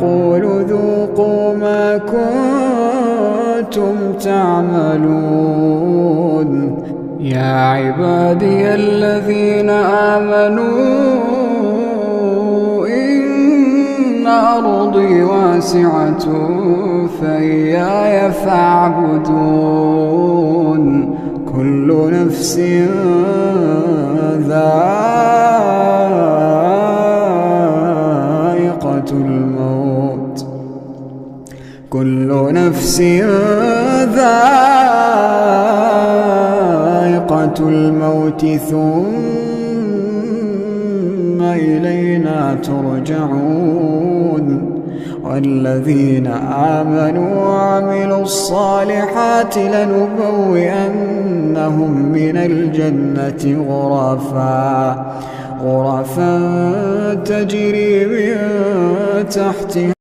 قولوا ذوقوا ما كنتم تعملون. يا عبادي الذين آمنوا إن أرضي واسعة فإياي فاعبدون. كل نفس ذائقة الموت، كل نفس ذائقة الموت ثم إلينا ترجعون. والذين آمنوا وعملوا الصالحات لنبوئنهم من الجنة غرفا تجري من تحتها